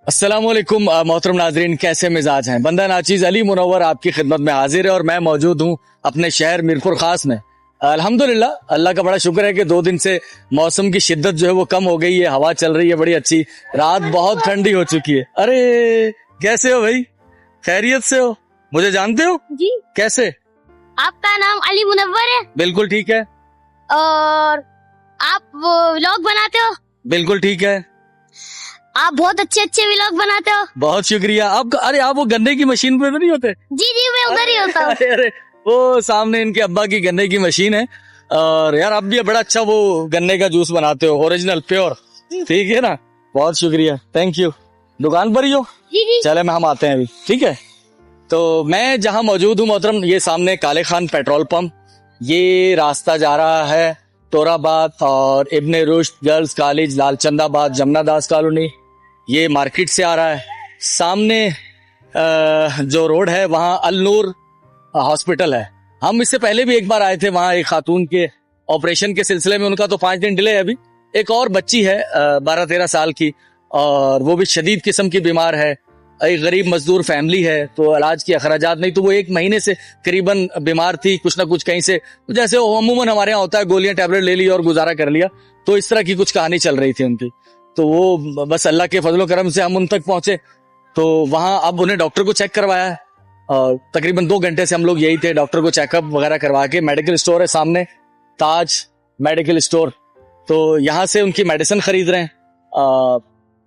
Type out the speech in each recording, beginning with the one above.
अस्सलामुअलैकुम मोहतरम नाजरीन, कैसे मिजाज हैं। बंदा नाचीज अली मुनव्वर आपकी खिदमत में हाजिर है और मैं मौजूद हूँ अपने शहर मीरपुर खास में। अल्हम्दुलिल्लाह, अल्लाह का बड़ा शुक्र है कि 2 दिन से मौसम की शिद्दत जो है वो कम हो गई है। हवा चल रही है बड़ी अच्छी, रात बहुत ठंडी हो चुकी है। अरे कैसे हो भाई, खैरियत से हो? मुझे जानते हो? जी। कैसे? आपका नाम अली मुनव्वर है बिल्कुल ठीक है। और आप व्लॉग बनाते हो? बिल्कुल ठीक है। आप बहुत अच्छे अच्छे व्लॉग बनाते हो। बहुत शुक्रिया। आप अरे आप वो गन्ने की मशीन पे तो नहीं होते? जी जी, मैं उधर ही होता हूँ। अरे वो सामने इनके अब्बा की गन्ने की मशीन है। और यार आप भी बड़ा अच्छा वो गन्ने का जूस बनाते हो, ओरिजिनल प्योर। ठीक है ना, बहुत शुक्रिया, थैंक यू। दुकान पर ही हो? जी जी। चले हम आते हैं अभी, ठीक है। तो मैं जहां मौजूद हूँ मोहतरम, ये सामने काले खान पेट्रोल पंप, ये रास्ता जा रहा है तोराबाद और इब्ने रुश्द गर्ल्स कॉलेज, लालचंदाबाद, जमुना दास कॉलोनी, ये मार्केट से आ रहा है। सामने जो रोड है वहाँ अल नूर हॉस्पिटल है। हम इससे पहले भी एक बार आए थे वहाँ, एक खातून के ऑपरेशन के सिलसिले में। उनका तो 5 दिन डिले है अभी। एक और बच्ची है 12-13 साल की, और वो भी शदीद किस्म की बीमार है। एक गरीब मजदूर फैमिली है, तो इलाज के अखराजात नहीं, तो वो 1 महीने से करीबन बीमार थी। कुछ ना कुछ कहीं से, जैसे अमूमन हमारे यहाँ होता है, गोलियां टैबलेट ले ली और गुजारा कर लिया। तो इस तरह की कुछ कहानी चल रही थी उनकी। तो वो बस अल्लाह के फजलो करम से हम उन तक पहुंचे। तो वहां अब उन्हें डॉक्टर को चेक करवाया है, और तकरीबन 2 घंटे से हम लोग यही थे। डॉक्टर को चेकअप वगैरह करवा के, मेडिकल स्टोर है सामने, ताज मेडिकल स्टोर, तो यहाँ से उनकी मेडिसिन खरीद रहे हैं।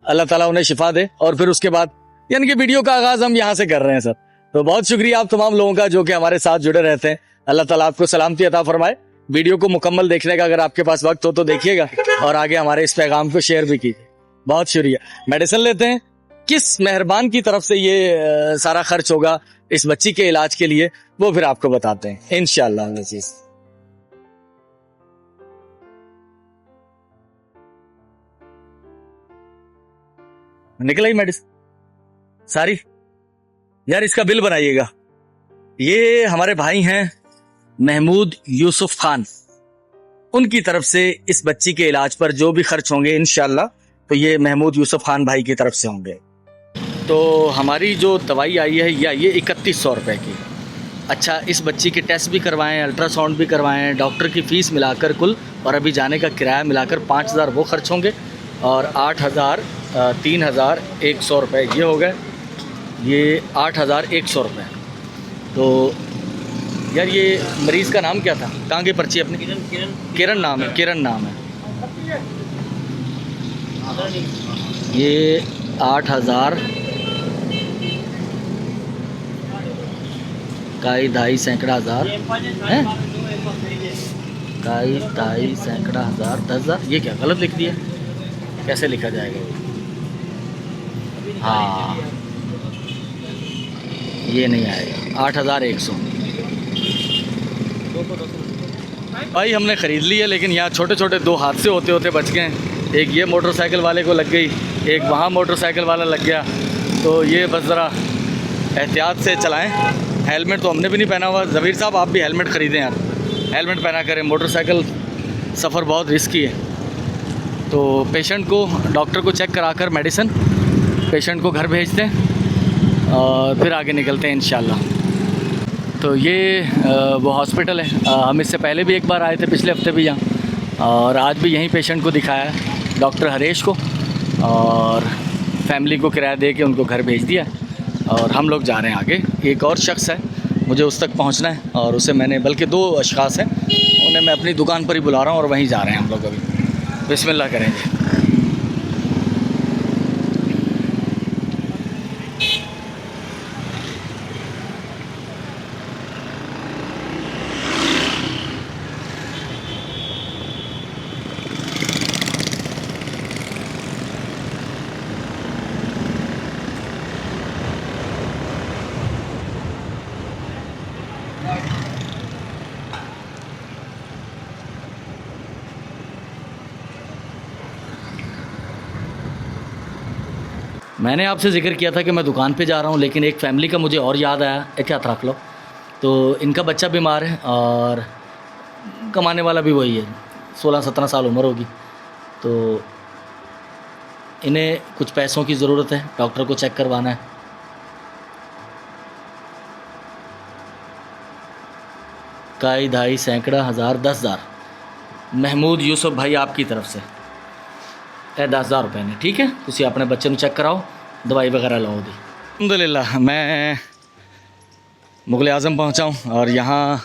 अल्लाह ताला उन्हें शिफा दे। और फिर उसके बाद यानी कि वीडियो का आगाज हम यहाँ से कर रहे हैं सर। तो बहुत शुक्रिया आप तमाम लोगों का जो कि हमारे साथ जुड़े रहते हैं। अल्लाह ताला आपको सलामती अता फरमाए। वीडियो को मुकम्मल देखने का अगर आपके पास वक्त हो तो देखिएगा, और आगे हमारे इस पैगाम को शेयर भी कीजिए। बहुत शुक्रिया। मेडिसिन लेते हैं। किस मेहरबान की तरफ से ये सारा खर्च होगा इस बच्ची के इलाज के लिए, वो फिर आपको बताते हैं इंशाअल्लाह अज़ीज़। निकल आई मेडिसिन सारी। यार इसका बिल बनाइएगा। ये हमारे भाई हैं महमूद यूसुफ खान, उनकी तरफ से इस बच्ची के इलाज पर जो भी खर्च होंगे इंशाअल्लाह, तो ये महमूद यूसुफ खान भाई की तरफ से होंगे। तो हमारी जो दवाई आई है ये 3100 रुपये की। अच्छा, इस बच्ची के टेस्ट भी करवाएं, अल्ट्रासाउंड भी करवाएं, डॉक्टर की फ़ीस मिलाकर कुल, और अभी जाने का किराया मिलाकर 5000 वो खर्च होंगे, और 8000 3100 रुपये ये हो गए। ये 8100 रुपये। तो यार ये मरीज़ का नाम क्या था? कहाँ की पर्ची अपनी? किरण नाम है, किरण नाम है। ये 8000 काई ढाई सैकड़ा हज़ार है, ढाई सैकड़ा हज़ार 10,000। ये क्या गलत लिख दिया? कैसे लिखा जाएगा? हाँ ये नहीं आएगा। 8100 भाई हमने ख़रीद ली है, लेकिन यहाँ छोटे छोटे 2 हादसे होते होते बच गए। एक ये मोटरसाइकिल वाले को लग गई, एक वहाँ मोटरसाइकिल वाला लग गया। तो ये बस ज़रा एहतियात से चलाएं। हेलमेट तो हमने भी नहीं पहना हुआ। ज़बीर साहब आप भी हेलमेट ख़रीदें यार, हेलमेट पहना करें। मोटरसाइकिल सफ़र बहुत रिस्की है। तो पेशेंट को, डॉक्टर को चेक कराकर मेडिसिन पेशेंट को घर भेजते हैं, और फिर आगे निकलते हैं इंशाल्लाह। तो ये वो हॉस्पिटल है। हम इससे पहले भी एक बार आए थे, पिछले हफ्ते भी यहाँ, और आज भी यहीं पेशेंट को दिखाया है, डॉक्टर हरेश को, और फैमिली को किराया दे के उनको घर भेज दिया। और हम लोग जा रहे हैं आगे। एक और शख्स है, मुझे उस तक पहुंचना है, और उसे मैंने, बल्कि 2 अशख़ास हैं, उन्हें मैं अपनी दुकान पर ही बुला रहा हूं, और वहीं जा रहे हैं हम लोग अभी। बिस्मिल्लाह करेंगे। मैंने आपसे जिक्र किया था कि मैं दुकान पे जा रहा हूँ, लेकिन एक फ़ैमिली का मुझे और याद आया। एक हाथ रख लो। तो इनका बच्चा बीमार है, और कमाने वाला भी वही है, 16-17 साल उम्र होगी। तो इन्हें कुछ पैसों की ज़रूरत है, डॉक्टर को चेक करवाना है। काई धाई सैकड़ा हज़ार 10,000 महमूद यूसुफ भाई आपकी तरफ से 10,000 रुपये ने। ठीक है, तुसी अपने बच्चे को चेक कराओ, दवाई वगैरह लाओ दी। अल्हम्दुलिल्लाह मैं मुग़ल आज़म पहुँचा हूँ और यहाँ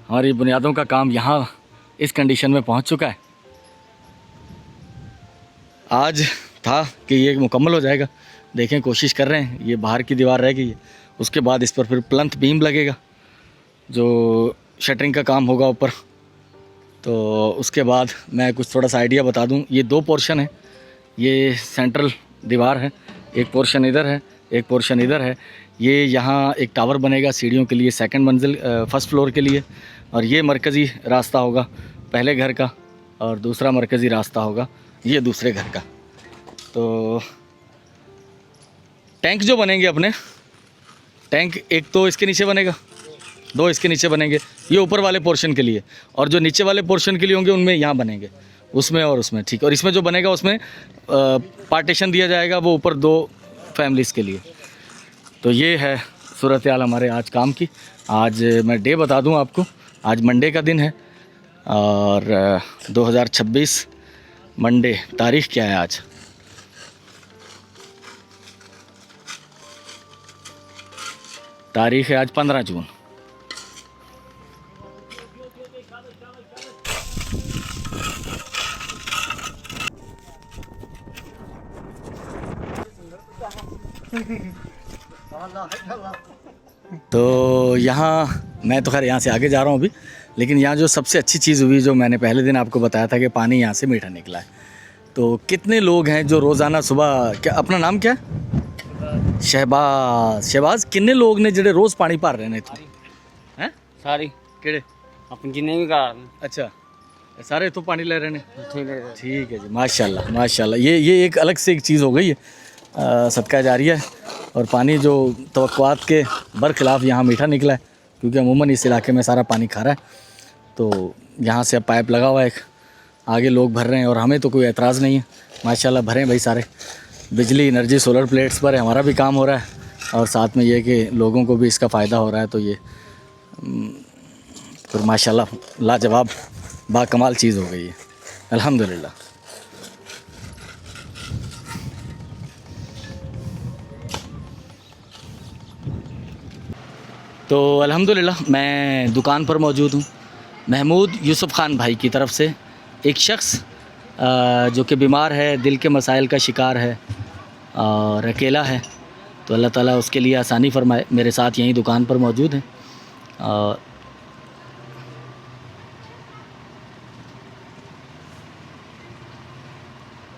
हमारी बुनियादों का काम यहाँ इस कंडीशन में पहुँच चुका है। आज था कि ये मुकम्मल हो जाएगा, देखें कोशिश कर रहे हैं। ये बाहर की दीवार रह गई है, उसके बाद इस पर फिर प्लंथ बीम लगेगा, जो शटरिंग का काम होगा ऊपर। तो उसके बाद मैं कुछ थोड़ा सा आइडिया बता दूं। ये 2 पोर्शन है, ये सेंट्रल दीवार है, एक पोर्शन इधर है, एक पोर्शन इधर है। ये यहाँ एक टावर बनेगा सीढ़ियों के लिए, सेकंड मंजिल फर्स्ट फ्लोर के लिए। और ये मरकज़ी रास्ता होगा पहले घर का, और दूसरा मरकज़ी रास्ता होगा ये दूसरे घर का। तो टैंक जो बनेंगे अपने, टैंक एक तो इसके नीचे बनेगा, 2 इसके नीचे बनेंगे, ये ऊपर वाले पोर्शन के लिए, और जो नीचे वाले पोर्शन के लिए होंगे उनमें यहाँ बनेंगे, उसमें और उसमें। ठीक, और इसमें जो बनेगा उसमें पार्टीशन दिया जाएगा, वो ऊपर 2 फैमिलीज़ के लिए। तो ये है सूरत हाल हमारे आज काम की। आज मैं डे बता दूं आपको, आज मंडे का दिन है और 2026 मंडे, तारीख़ क्या है आज? तारीख़ है आज 15 जून। तो यहाँ मैं तो खैर यहाँ से आगे जा रहा हूँ अभी, लेकिन यहाँ जो सबसे अच्छी चीज़ हुई, जो मैंने पहले दिन आपको बताया था कि पानी यहाँ से मीठा निकला है। तो कितने लोग हैं जो रोज़ाना सुबह, क्या अपना नाम क्या है? शहबाज किन्ने लोग ने जेडे रोज़ पानी भर रहे हैं इत्थों? हैं सारी केड़े? अपन जिन्ने भी घर अच्छा, सारे इत्थों पानी ले रहे हैं। ठीक है जी, माशाल्लाह माशाल्लाह। ये एक अलग से एक चीज़ हो गई है, सदका जारिया है। और पानी जो तवक्कुआत के बरखिलाफ़ यहाँ मीठा निकला है, क्योंकि अमूमन इस इलाके में सारा पानी खारा है। तो यहाँ से अब पाइप लगा हुआ है, एक आगे लोग भर रहे हैं और हमें तो कोई एतराज़ नहीं है। माशाल्लाह भरें भाई सारे। बिजली एनर्जी सोलर प्लेट्स पर है, हमारा भी काम हो रहा है और साथ में ये कि लोगों को भी इसका फ़ायदा हो रहा है। तो ये फिर माशाल्लाह लाजवाब बाकमाल चीज़ हो गई है, अल्हम्दुलिल्लाह। तो अल्हम्दुलिल्लाह मैं दुकान पर मौजूद हूँ। महमूद यूसुफ ख़ान भाई की तरफ से एक शख्स जो कि बीमार है, दिल के मसाइल का शिकार है और अकेला है, तो अल्लाह ताला उसके लिए आसानी फरमाए। मेरे साथ यहीं दुकान पर मौजूद हैं। और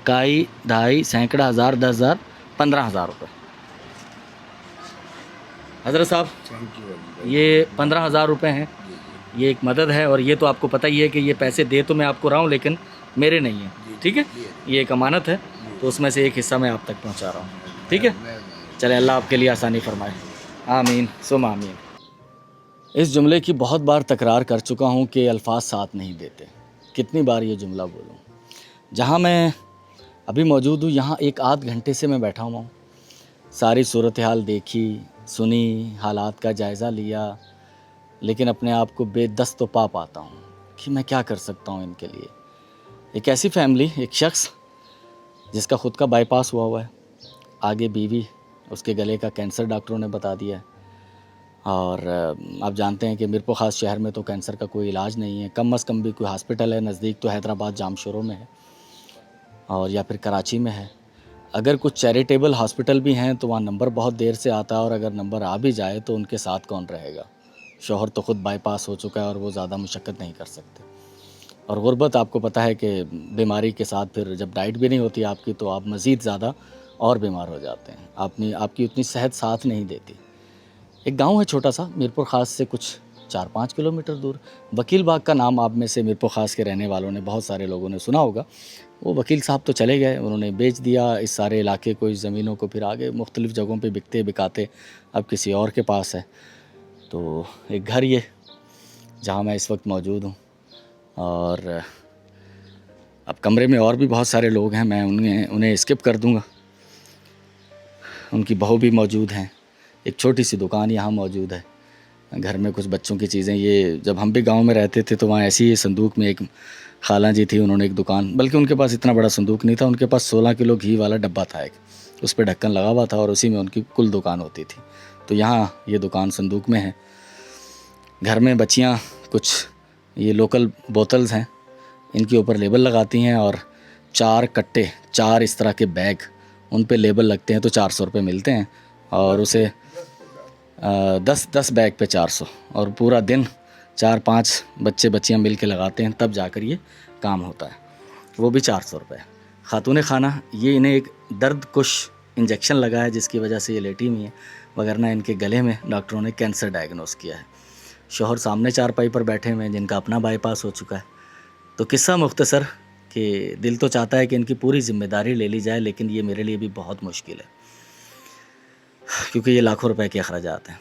काई ढाई सैकड़ा हज़ार 10,000 15,000 रुपये। हज़रत साहब, ये 15,000 रुपये हैं, ये एक मदद है। और ये तो आपको पता ही है कि ये पैसे दे तो मैं आपको रहा हूँ, लेकिन मेरे नहीं हैं। ठीक है, ये एक अमानत है, तो उसमें से एक हिस्सा मैं आप तक पहुँचा रहा हूँ। ठीक है, चले, अल्लाह आपके लिए आसानी फरमाए, आमीन सुम आमीन। इस जुमले की बहुत बार तकरार कर चुका हूँ कि अल्फाज साथ नहीं देते। कितनी बार ये जुमला बोलूँ? जहाँ मैं अभी मौजूद हूँ, यहाँ 1 आध घंटे से मैं बैठा हुआ हूँ, सारी सूरत हाल देखी, सुनी, हालात का जायज़ा लिया, लेकिन अपने आप को बेदस्त तो पा पाता हूँ कि मैं क्या कर सकता हूँ इनके लिए। एक ऐसी फैमिली, एक शख्स जिसका ख़ुद का बाईपास हुआ है, आगे बीवी, उसके गले का कैंसर डॉक्टरों ने बता दिया है। और आप जानते हैं कि मीरपुर ख़ास शहर में तो कैंसर का कोई इलाज नहीं है, कम अज़ कम भी कोई हॉस्पिटल है नज़दीक तो हैदराबाद जामशोरों में है और या फिर कराची में है। अगर कुछ चैरिटेबल हॉस्पिटल भी हैं तो वहाँ नंबर बहुत देर से आता है, और अगर नंबर आ भी जाए तो उनके साथ कौन रहेगा? शौहर तो ख़ुद बाईपास हो चुका है और वो ज़्यादा मुशक्क़त नहीं कर सकते। और गुर्बत आपको पता है कि बीमारी के साथ फिर जब डाइट भी नहीं होती आपकी, तो आप मज़ीद ज़्यादा और बीमार हो जाते हैं। आपकी उतनी सेहत साथ नहीं देती। एक गांव है छोटा सा, मीरपुर ख़ास से कुछ 4-5 किलोमीटर दूर। वकील बाग का नाम आप में से मीरपुर ख़ास के रहने वालों ने, बहुत सारे लोगों ने सुना होगा। वो वकील साहब तो चले गए, उन्होंने बेच दिया इस सारे इलाके को, इस ज़मीनों को, फिर आगे मुख्तलिफ़ जगहों पे बिकते बिकाते अब किसी और के पास है। तो एक घर ये जहाँ मैं इस वक्त मौजूद हूँ, और अब कमरे में और भी बहुत सारे लोग हैं, मैं उन्हें स्किप कर दूंगा। उनकी बहू भी मौजूद हैं, एक छोटी सी दुकान यहाँ मौजूद है, घर में कुछ बच्चों की चीज़ें। ये जब हम भी गांव में रहते थे तो वहाँ ऐसी ही संदूक में एक खाला जी थी, उन्होंने एक दुकान, बल्कि उनके पास इतना बड़ा संदूक नहीं था, उनके पास 16 किलो घी वाला डब्बा था एक, उस पर ढक्कन लगा हुआ था और उसी में उनकी कुल दुकान होती थी। तो यहाँ ये दुकान संदूक में है। घर में बच्चियाँ कुछ ये लोकल बोतल्स हैं, इनके ऊपर लेबल लगाती हैं और 4 कट्टे, 4 इस तरह के बैग, उन पे लेबल लगते हैं तो 400 रुपये मिलते हैं और उसे 10 बैग पे 400, और पूरा दिन 4-5 बच्चे बच्चियाँ मिल के लगाते हैं, तब जाकर ये काम होता है, वो भी 400 रुपये। खातून खाना, ये इन्हें एक दर्द कुश इंजेक्शन लगा है जिसकी वजह से ये लेटी हुई है, वगरना इनके गले में डॉक्टरों ने कैंसर डायग्नोस किया है। शौहर सामने चारपाई पर बैठे हुए हैं जिनका अपना बाईपास हो चुका है। तो किस्सा मुख्तसर कि दिल तो चाहता है कि इनकी पूरी ज़िम्मेदारी ले ली जाए, लेकिन ये मेरे लिए भी बहुत मुश्किल है क्योंकि ये लाखों रुपए के अखराजात हैं,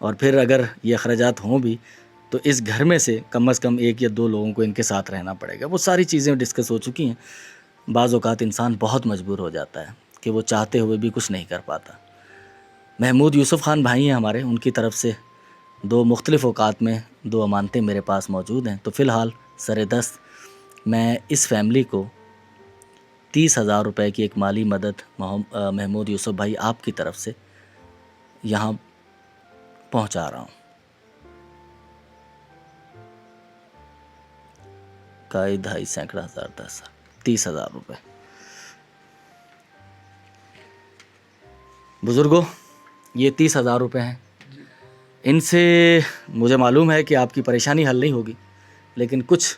और फिर अगर ये अखराजात हों भी तो इस घर में से कम कम 1 या 2 लोगों को इनके साथ रहना पड़ेगा। वो सारी चीज़ें डिस्कस हो चुकी हैं। बाज़ औक़ात इंसान बहुत मजबूर हो जाता है कि वो चाहते हुए भी कुछ नहीं कर पाता। महमूद यूसुफ़ ख़ान भाई हैं हमारे, उनकी तरफ से 2 मुख्तलिफ़ औक़ात में 2 अमानतें मेरे पास मौजूद हैं। तो फ़िलहाल सरेदस्त मैं इस फैमिली को 30,000 रुपये की एक माली मदद महमूद यूसुफ़ भाई आपकी तरफ से यहाँ पहुँचा रहा हूँ। काई 2.5 सैकड़ा हज़ार 10 30,000 रुपये। बुज़ुर्गों, ये 30,000 रुपये हैं। इनसे मुझे मालूम है कि आपकी परेशानी हल नहीं होगी, लेकिन कुछ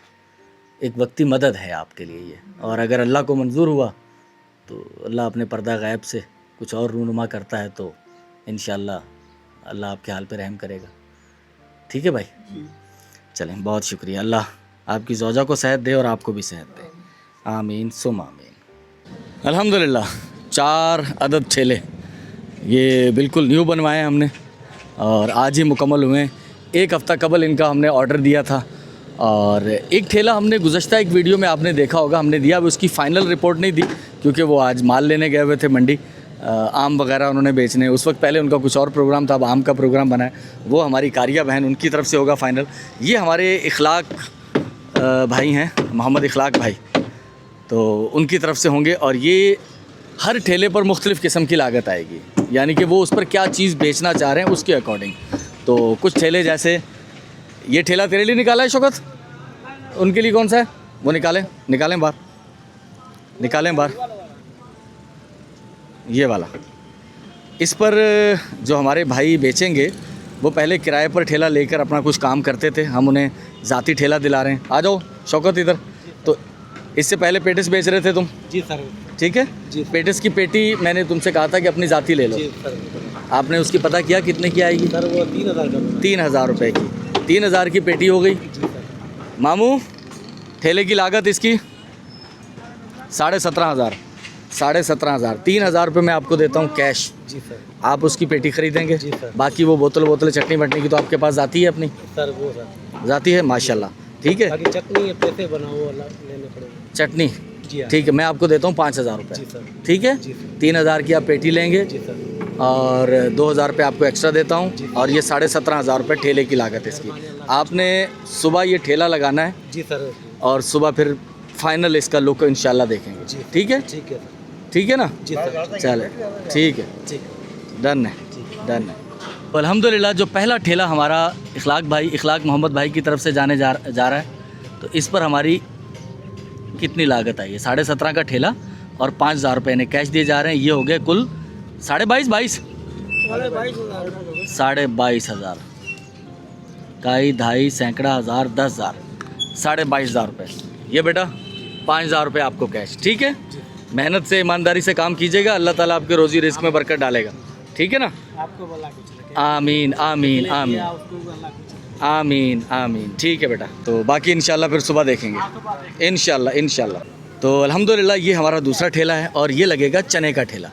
एक वक्ती मदद है आपके लिए ये, और अगर अल्लाह को मंजूर हुआ तो अल्लाह अपने पर्दा गायब से कुछ और रूनुमा करता है तो इंशाअल्लाह अल्लाह आपके हाल पे रहम करेगा। ठीक है भाई, चलें, बहुत शुक्रिया। अल्लाह आपकी ज़ौजा को सेहत दे और आपको भी सेहत दे, आमीन सुम आमीन। अल्हम्दुलिल्लाह 4 अदद ठेले ये बिल्कुल न्यू बनवाए हैं हमने और आज ही मुकम्मल हुए। 1 हफ़्ता कबल इनका हमने ऑर्डर दिया था, और एक ठेला हमने गुज़श्ता एक वीडियो में आपने देखा होगा हमने दिया, अभी उसकी फ़ाइनल रिपोर्ट नहीं दी क्योंकि वो आज माल लेने गए हुए थे मंडी, आम वगैरह उन्होंने बेचने। उस वक्त पहले उनका कुछ और प्रोग्राम था, अब आम का प्रोग्राम बना है, वो हमारी कारिया बहन उनकी तरफ से होगा फ़ाइनल। ये हमारे इखलाक भाई हैं, मोहम्मद इखलाक भाई, तो उनकी तरफ से होंगे, और ये हर ठेले पर मुख्तलिफ़ किस्म की लागत आएगी, यानी कि वो उस पर क्या चीज़ बेचना चाह रहे हैं उसके अकॉर्डिंग। तो कुछ ठेले, जैसे ये ठेला तेरे लिए निकाला है शौकत, उनके लिए कौन सा है वो निकालें बाहर, ये वाला। इस पर जो हमारे भाई बेचेंगे वो पहले किराए पर ठेला लेकर अपना कुछ काम करते थे, हम उन्हें ज़ाती ठेला दिला रहे हैं। आ जाओ शौकत इधर। तो इससे पहले पेटिस बेच रहे थे तुम? जी सर। ठीक है जी। पेटिस की पेटी मैंने तुमसे कहा था कि अपनी ज़ाती ले लो। जी सर। आपने उसकी पता किया कितने की आएगी? सर वो 3,000 का। 3,000 रुपये की, 3,000 की पेटी हो गई। मामू, ठेले की लागत इसकी 17,500, 17,500। 3,000 रुपये मैं आपको देता हूँ कैश। जी सर। आप उसकी पेटी खरीदेंगे? जी सर। बाकी वो बोतल चटनी वटनी की तो आपके पास जाती है अपनी? सर वो सर जाती है, माशाल्लाह। ठीक है, बाकी चटनी पैसे बनाओ लेने पड़ेंगे। चटनी जी हाँ। ठीक है, मैं आपको देता हूँ 5,000 रुपये। जी सर। ठीक है, जी सर। 3,000 की आप पेटी लेंगे जी सर। और 2,000 रुपये आपको एक्स्ट्रा देता हूँ, और ये 17,500 रुपये ठेले की लागत इसकी। आपने सुबह ये ठेला लगाना है। जी सर। और सुबह फिर फाइनल इसका लुक इंशाल्लाह देखेंगे। ठीक है? ठीक है। ठीक है ना? जी सर। चले, ठीक है, ठीक, डन है, डन है। तो अल्हम्दुलिल्लाह जो पहला ठेला हमारा इखलाक मोहम्मद भाई की तरफ से जाने जा रहा है, तो इस पर हमारी कितनी लागत आई है? 17.5 का ठेला और 5,000 रुपये इन्हें कैश दिए जा रहे हैं। ये हो गए कुल 22,500 22,500 काई 2.5 सैकड़ा हज़ार 10,000 22,500 रुपये। ये बेटा 5,000 रुपये आपको कैश। ठीक है, मेहनत से ईमानदारी से काम कीजिएगा, अल्लाह ताला आपके रोज़ी रिस्क में बरकत डालेगा। ठीक है ना? आपको भला कुछ लगे। आमीन आमीन आमीन आमीन आमीन। ठीक है बेटा, तो बाकी इंशाल्लाह फिर सुबह देखेंगे इंशाल्लाह। तो अल्हम्दुलिल्लाह ये हमारा दूसरा ठेला है, और ये लगेगा चने का ठेला।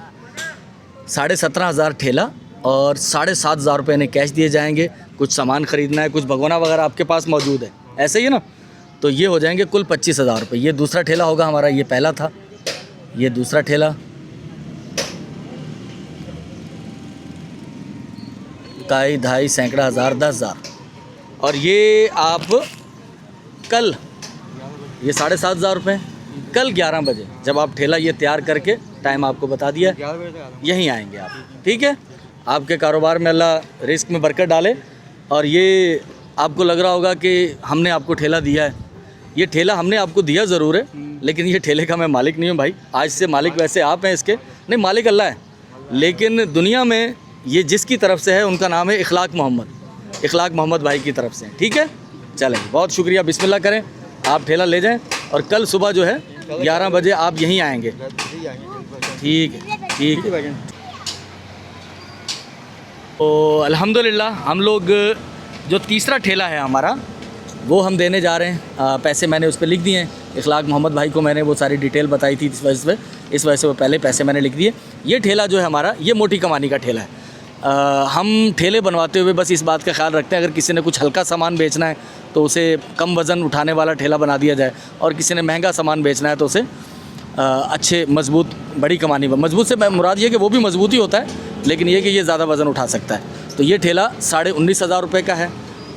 17,500 ठेला और 7,500 रुपये इन्हें कैश दिए जाएंगे। कुछ सामान ख़रीदना है, कुछ भगोना वगैरह आपके पास मौजूद है, ऐसे ही है ना? तो ये हो जाएंगे कुल 25,000 रुपये। ये दूसरा ठेला होगा हमारा, ये पहला था, ये दूसरा ठेला, इकाई, ढाई, सैकड़ा, हज़ार, 10,000। और ये आप कल, ये 7,500 रुपये, कल 11 बजे जब आप ठेला ये तैयार करके, टाइम आपको बता दिया, यहीं आएंगे आप, ठीक है। आपके कारोबार में अल्लाह रिस्क में बरकत डाले। और ये आपको लग रहा होगा कि हमने आपको ठेला दिया है, ये ठेला हमने आपको दिया ज़रूर है, लेकिन ये ठेले का मैं मालिक नहीं हूँ भाई। आज से मालिक वैसे आप हैं इसके, नहीं, मालिक अल्लाह है। लेकिन दुनिया में ये जिसकी तरफ से है उनका नाम है इखलाक मोहम्मद, इखलाक मोहम्मद भाई की तरफ से, ठीक है। चलें, बहुत शुक्रिया, बिस्मिल्लाह करें, आप ठेला ले जाएं और कल सुबह जो है 11 बजे आप यहीं आएंगे, ठीक है, ठीक है। तो अल्हम्दुलिल्लाह हम लोग जो तीसरा ठेला है हमारा वो हम देने जा रहे हैं। पैसे मैंने उस पर लिख दिए हैं, इखलाक मोहम्मद भाई को मैंने वो सारी डिटेल बताई थी, इस वजह से वो पहले पैसे मैंने लिख दिए। ये ठेला जो है हमारा, ये मोटी कमानी का ठेला है। हम ठेले बनवाते हुए बस इस बात का ख्याल रखते हैं, अगर किसी ने कुछ हल्का सामान बेचना है तो उसे कम वज़न उठाने वाला ठेला बना दिया जाए, और किसी ने महंगा सामान बेचना है तो उसे अच्छे मजबूत बड़ी कमानी, मजबूत से मुराद ये कि वो भी मजबूत ही होता है, लेकिन ये कि ये ज़्यादा वज़न उठा सकता है। तो ये ठेला 19,500 रुपये का है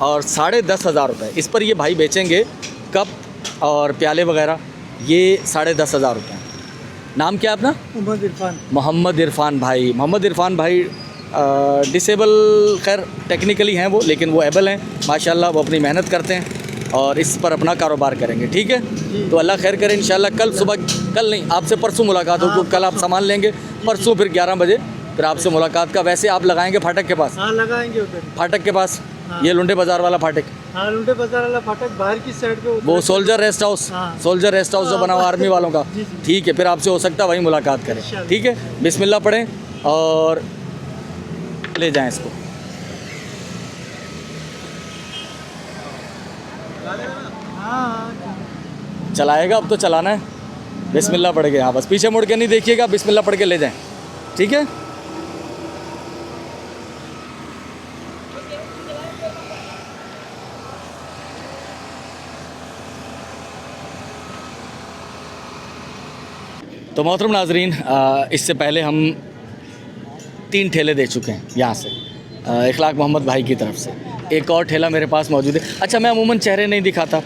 और 10,500 रुपये इस पर ये भाई बेचेंगे कप और प्याले वगैरह, ये 10,500 रुपये। नाम क्या है अपना? मोहम्मद इरफान। मोहम्मद इरफान भाई। मोहम्मद इरफान भाई डिसेबल, खैर टेक्निकली हैं वो, लेकिन वो एबल हैं माशाल्लाह, वो अपनी मेहनत करते हैं और इस पर अपना कारोबार करेंगे, ठीक है। तो अल्लाह खैर करे, इंशाल्लाह कल सुबह, कल नहीं आपसे परसों मुलाकात होगी। कल आप सामान लेंगे, परसों फिर 11 बजे फिर आपसे मुलाकात का। वैसे आप लगाएंगे फाटक के पास? हाँ, लगाएंगे उधर, फाटक के पास, ये लुंडे बाज़ार वाला फाटक। हाँ, लुंडे बाजार वाला फाटक बाहर की साइड पे, वो सोल्जर रेस्ट हाउस, हाँ। सोल्जर रेस्ट हाउस जो बना हुआ आर्मी वालों का, ठीक है। फिर आपसे हो सकता है वहीं मुलाकात करें, ठीक है। बिस्मिल्लाह पढ़ें और ले जाएं इसको। चलाएगा अब तो चलाना है, बिस्मिल्लाह पढ़ के। हाँ, बस पीछे मुड़ के नहीं देखिएगा, बिस्मिल्लाह पढ़ के ले जाएं, ठीक है। तो मोहतरम नाजरीन, इससे पहले हम 3 ठेले दे चुके हैं यहाँ से, इखलाक मोहम्मद भाई की तरफ से। एक और ठेला मेरे पास मौजूद है। अच्छा, मैं अमूमन चेहरे नहीं दिखाता,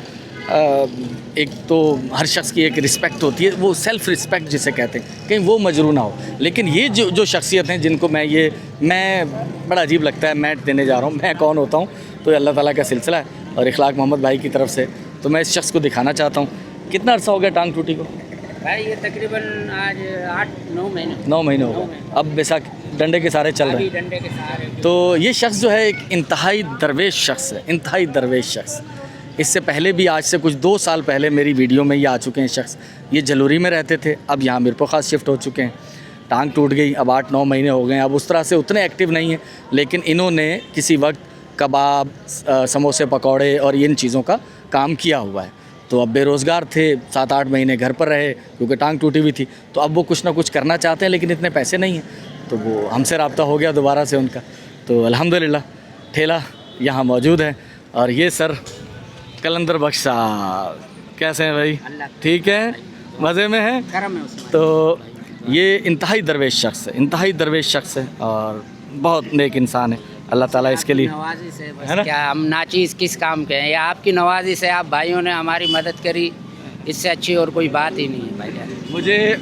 एक तो हर शख्स की एक रिस्पेक्ट होती है, वो सेल्फ़ रिस्पेक्ट जिसे कहते हैं, कहीं वो मजरू ना हो। लेकिन ये जो शख्सियत हैं जिनको मैं बड़ा अजीब लगता है, मैं देने जा रहा हूँ, मैं कौन होता हूँ, तो अल्लाह ताला का सिलसिला है और इखलाक मोहम्मद भाई की तरफ से। तो मैं इस शख्स को दिखाना चाहता हूँ। कितना अर्सा हो गया टांग टूटी को? भाई ये तकरीबन आज 8-9 महीने 9 महीने हो गए। अब बैसाख डंडे के सारे चल रहे हैं। डंडे के सहारे। तो ये शख्स जो है एक इंतहाई दरवेश शख्स है, इंतहाई दरवेश शख्स। इससे पहले भी, आज से कुछ 2 साल पहले मेरी वीडियो में ये आ चुके हैं शख्स। ये जलोरी में रहते थे, अब यहाँ मीरपुर खास शिफ्ट हो चुके हैं। टांग टूट गई, अब 8-9 महीने हो गए हैं। अब उस तरह से उतने एक्टिव नहीं हैं, लेकिन इन्होंने किसी वक्त कबाब, समोसे, पकौड़े और इन चीज़ों का काम किया हुआ है। तो अब बेरोज़गार थे, 7-8 महीने घर पर रहे क्योंकि टांग टूटी हुई थी। तो अब वो कुछ ना कुछ करना चाहते हैं, लेकिन इतने पैसे नहीं हैं। तो वो हमसे रब्ता हो गया दोबारा से उनका। तो अल्हम्दुलिल्लाह ठेला यहाँ मौजूद है। और ये सर कलंदर बख्श साहब, कैसे हैं भाई? ठीक है, मज़े में हैं? करम है उसमें। तो ये इंतहाई दरवेश शख्स है, इंतहाई दरवेश शख्स है और बहुत नेक इंसान है। अल्लाह ताला इसके लिए, नवाजी से बस है ना? क्या हम नाचीज़ किस काम के हैं? ये आपकी नवाजी से, आप भाइयों ने हमारी मदद करी, इससे अच्छी और कोई बात ही नहीं है भाई।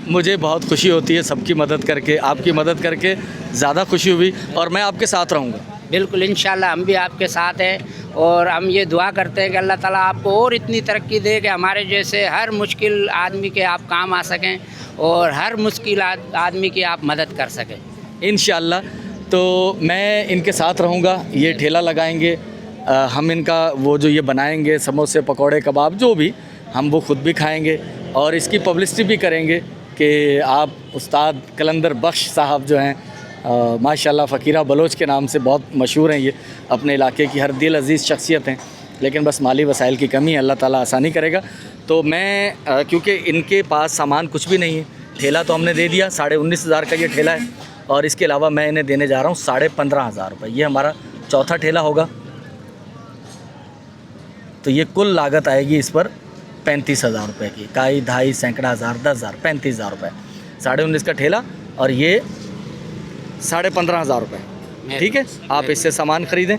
मुझे बहुत खुशी होती है सबकी मदद करके, आपकी मदद करके ज़्यादा खुशी हुई और मैं आपके साथ रहूँगा। बिल्कुल, इंशाल्लाह हम भी आपके साथ हैं और हम ये दुआ करते हैं कि अल्लाह ताला आपको और इतनी तरक्की दे कि हमारे जैसे हर मुश्किल आदमी के आप काम आ सकें और हर मुश्किल आदमी की आप मदद कर सकें इंशाअल्लाह। तो मैं इनके साथ रहूँगा, ये ठेला लगाएंगे, हम इनका वो जो ये बनाएंगे समोसे, पकौड़े, कबाब जो भी, हम वो ख़ुद भी खाएंगे और इसकी पब्लिसिटी भी करेंगे कि आप उस्ताद कलंदर बख्श साहब जो हैं, माशाल्लाह फ़कीरा बलोच के नाम से बहुत मशहूर हैं। ये अपने इलाके की हर दिल अज़ीज़ शख्सियत हैं, लेकिन बस माली वसाइल की कमी है। अल्लाह ताला आसानी करेगा। तो मैं क्योंकि इनके पास सामान कुछ भी नहीं है, ठेला तो हमने दे दिया, 19,500 का ये ठेला है और इसके अलावा मैं इन्हें देने जा रहा हूँ 15,500 रुपये। ये हमारा चौथा ठेला होगा। तो ये कुल लागत आएगी इस पर 35,000 रुपये की, काई ढाई सैकड़ा हज़ार 10,000 35,000 रुपये, 19.5 का ठेला और ये 15,500 रुपये। ठीक है, आप इससे सामान खरीदें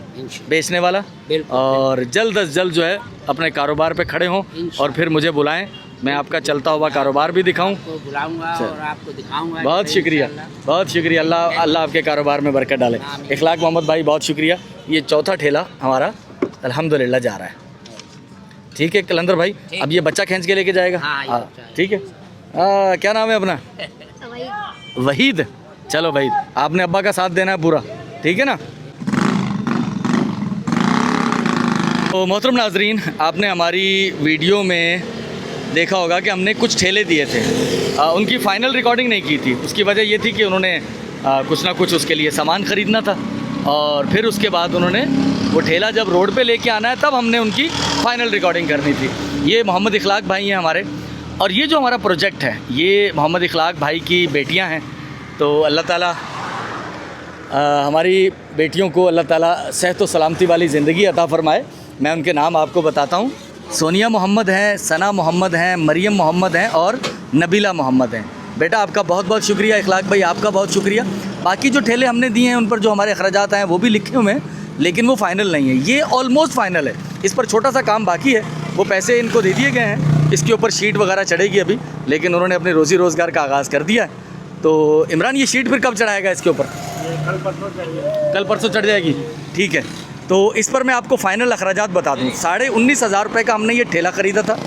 बेचने वाला, और जल्द अज जल्द जो है अपने कारोबार पे खड़े हों और फिर मुझे बुलाएं, मैं आपका चलता हुआ कारोबार भी दिखाऊं। बुलाऊंगा और आपको दिखाऊंगा। बहुत शुक्रिया, बहुत शुक्रिया। अल्लाह अल्लाह आपके कारोबार में बरकत डाले। इखलाक मोहम्मद भाई बहुत शुक्रिया। ये चौथा ठेला हमारा अल्हम्दुलिल्लाह जा रहा है। ठीक है कलंदर भाई, अब ये बच्चा खींच के लेके जाएगा। हाँ ठीक है। क्या नाम है अपना? वहीद। चलो भाई, आपने अब्बा का साथ देना है पूरा, ठीक है ना। तो मोहतरम नाजरीन, आपने हमारी वीडियो में देखा होगा कि हमने कुछ ठेले दिए थे। उनकी फ़ाइनल रिकॉर्डिंग नहीं की थी। उसकी वजह ये थी कि उन्होंने कुछ ना कुछ उसके लिए सामान ख़रीदना था, और फिर उसके बाद उन्होंने वो ठेला जब रोड पे लेके आना है तब हमने उनकी फ़ाइनल रिकॉर्डिंग करनी थी। ये मोहम्मद इखलाक भाई हैं हमारे, और ये जो हमारा प्रोजेक्ट है ये मोहम्मद इखलाक भाई की बेटियां हैं। तो अल्लाह ताला हमारी बेटियों को अल्लाह ताला सेहत व सलामती वाली ज़िंदगी अता फ़रमाए। मैं उनके नाम आपको बताता हूँ। सोनिया मोहम्मद हैं, सना मोहम्मद हैं, मरियम मोहम्मद हैं और नबीला मोहम्मद हैं। बेटा आपका बहुत बहुत शुक्रिया। इखलाक भाई आपका बहुत शुक्रिया। बाकी जो ठेले हमने दिए हैं उन पर जो हमारे अखराजात हैं वो भी लिखे हुए हैं, लेकिन वो फ़ाइनल नहीं है। ये ऑलमोस्ट फ़ाइनल है, इस पर छोटा सा काम बाकी है। वो पैसे इनको दे दिए गए हैं, इसके ऊपर शीट वगैरह चढ़ेगी अभी, लेकिन उन्होंने अपने रोज़ी रोज़गार का आगाज़ कर दिया है। तो इमरान ये शीट फिर कब चढ़ाएगा इसके ऊपर? कल परसों चढ़ जाएगी। ठीक है, तो इस पर मैं आपको फ़ाइनल अखराजात बता दूँ। 19,500 रुपये का हमने ये ठेला ख़रीदा था।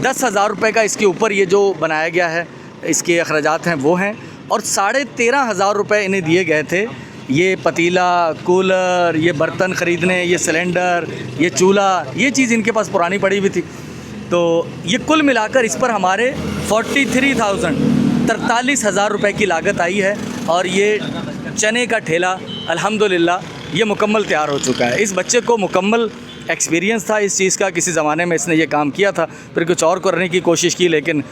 10,000 रुपये का इसके ऊपर ये जो बनाया गया है इसके अखराजात हैं वो हैं, और 13,500 रुपये इन्हें दिए गए थे। ये पतीला, कूलर, ये बर्तन ख़रीदने, ये सिलेंडर, ये चूल्हा, ये चीज़ इनके पास पुरानी पड़ी हुई थी। तो ये कुल मिलाकर इस पर हमारे 43,000 रुपये की लागत आई है, और ये चने का ठेला अल्हम्दुलिल्लाह ये मुकम्मल तैयार हो चुका है। इस बच्चे को मुकम्मल एक्सपीरियंस था इस चीज़ का, किसी ज़माने में इसने ये काम किया था, फिर कुछ और करने की कोशिश की, लेकिन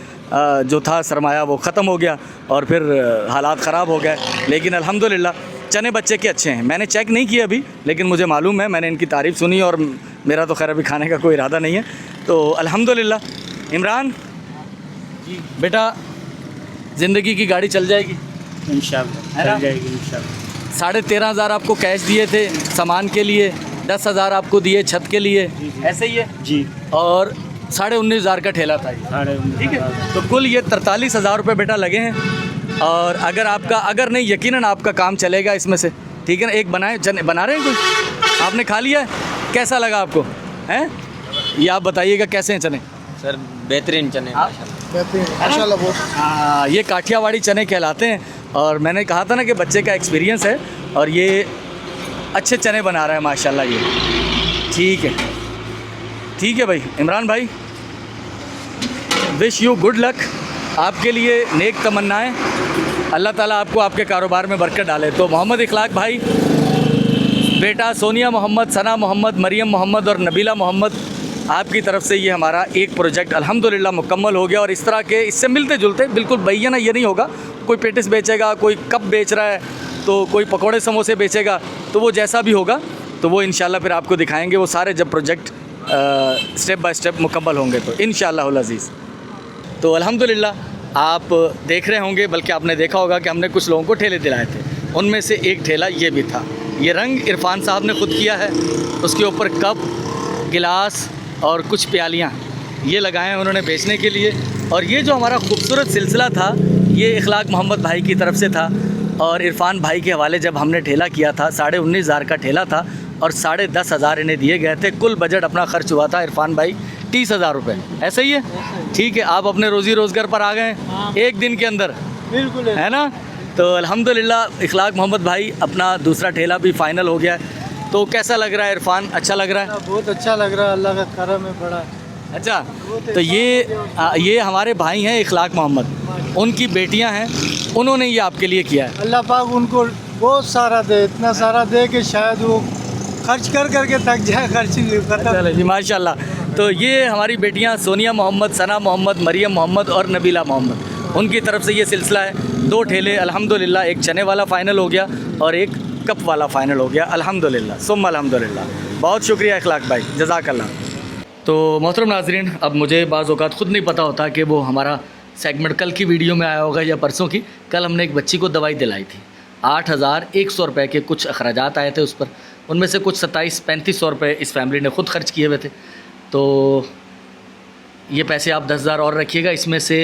जो था सरमाया वो ख़त्म हो गया और फिर हालात ख़राब हो गए। लेकिन अल्हम्दुलिल्लाह चने बच्चे के अच्छे हैं। मैंने चेक नहीं किया अभी, लेकिन मुझे मालूम है, मैंने इनकी तारीफ़ सुनी, और मेरा तो खैर अभी खाने का कोई इरादा नहीं है। तो अल्हम्दुलिल्लाह। इमरान बेटा, ज़िंदगी की गाड़ी चल जाएगी इंशाल्लाह, चल जाएगी इंशाल्लाह। 13,500 आपको कैश दिए थे सामान के लिए, 10,000 आपको दिए छत के लिए, ऐसे ही है जी, और 19,500 का ठेला था ये। 19,500। ठीक है, तो कुल ये 43,000 रुपये बेटा लगे हैं। और अगर नहीं, यकीनन आपका काम चलेगा इसमें से। ठीक है ना। एक बनाए चने बना रहे हैं कोई, आपने खा लिया है, कैसा लगा आपको? हैं, ये आप बताइएगा कैसे हैं चने? सर बेहतरीन चने माशाल्लाह बहुत। हाँ, ये काठियावाड़ी चने कहलाते हैं, और मैंने कहा था ना कि बच्चे का एक्सपीरियंस है, और ये अच्छे चने बना रहा है माशाल्लाह ये। ठीक है, ठीक है भाई। इमरान भाई, विश यू गुड लक। आपके लिए नेक तमन्नाएं, अल्लाह ताला आपको आपके कारोबार में बरकत डाले। तो मोहम्मद इखलाक भाई, बेटा सोनिया मोहम्मद, सना मोहम्मद, मरियम मोहम्मद और नबीला मोहम्मद, आपकी तरफ से ये हमारा एक प्रोजेक्ट अल्हम्दुलिल्लाह मुकम्मल हो गया। और इस तरह के इससे मिलते जुलते, बिल्कुल बैना ये नहीं होगा, कोई पेटिस बेचेगा, कोई कप बेच रहा है, तो कोई पकोड़े समोसे बेचेगा, तो वो जैसा भी होगा तो वो इंशाल्लाह फिर आपको दिखाएंगे वो सारे, जब प्रोजेक्ट स्टेप बाय स्टेप मुकम्मल होंगे तो इंशाअल्लाहुल अज़ीज़। तो अल्हम्दुलिल्लाह आप देख रहे होंगे, बल्कि आपने देखा होगा कि हमने कुछ लोगों को ठेले दिलाए थे, उनमें से एक ठेला ये भी था। ये रंग इरफान साहब ने ख़ुद किया है, उसके ऊपर कप, गिलास और कुछ प्यालियाँ ये लगाए हैं उन्होंने बेचने के लिए। और ये जो हमारा खूबसूरत सिलसिला था ये इखलाक मोहम्मद भाई की तरफ से था, और इरफान भाई के हवाले जब हमने ठेला किया था 19,500 का ठेला था, और 10,500 इन्हें दिए गए थे। कुल बजट अपना खर्च हुआ था इरफान भाई 30,000 रुपये। ऐसा ही है? ठीक है, आप अपने रोज़ी रोज़गार पर आ गए एक दिन के अंदर, बिल्कुल है ना। तो अल्हम्दुलिल्लाह इखलाक मोहम्मद भाई अपना दूसरा ठेला भी फ़ाइनल हो गया है। तो कैसा लग रहा है इरफान? अच्छा लग रहा है? बहुत अच्छा लग रहा है, अल्लाह का करम है बड़ा। अच्छा, तो ये हमारे भाई हैं इखलाक मोहम्मद, उनकी बेटियां हैं, उन्होंने ये आपके लिए किया है। अल्लाह पाक उनको बहुत सारा दे, इतना सारा दे कि शायद वो खर्च कर करके थक जाए, खर्च नहीं करता। चलो जी, माशाल्लाह। तो ये हमारी बेटियां सोनिया मोहम्मद, सना मोहम्मद, मरियम मोहम्मद और नबीला मोहम्मद, उनकी तरफ से ये सिलसिला है। 2 ठेले अल्हम्दुलिल्लाह, एक चने वाला फ़ाइनल हो गया और एक कप वाला फ़ाइनल हो गया अल्हम्दुलिल्लाह, सुम्मा अल्हम्दुलिल्लाह। बहुत शुक्रिया इखलाक भाई, जज़ाकल्लाह। तो मोहतरम नाजरीन, अब मुझे बाज़ औक़ात ख़ुद नहीं पता होता कि वो हमारा सेगमेंट कल की वीडियो में आया होगा या परसों की। कल हमने एक बच्ची को दवाई दिलाई थी, 8,100 रुपये के कुछ अखराजात आए थे उस पर, उनमें से कुछ 27-3500 रुपये इस फैमिली ने ख़ुद खर्च किए हुए थे। तो ये पैसे आप 10,000 और रखिएगा, इसमें से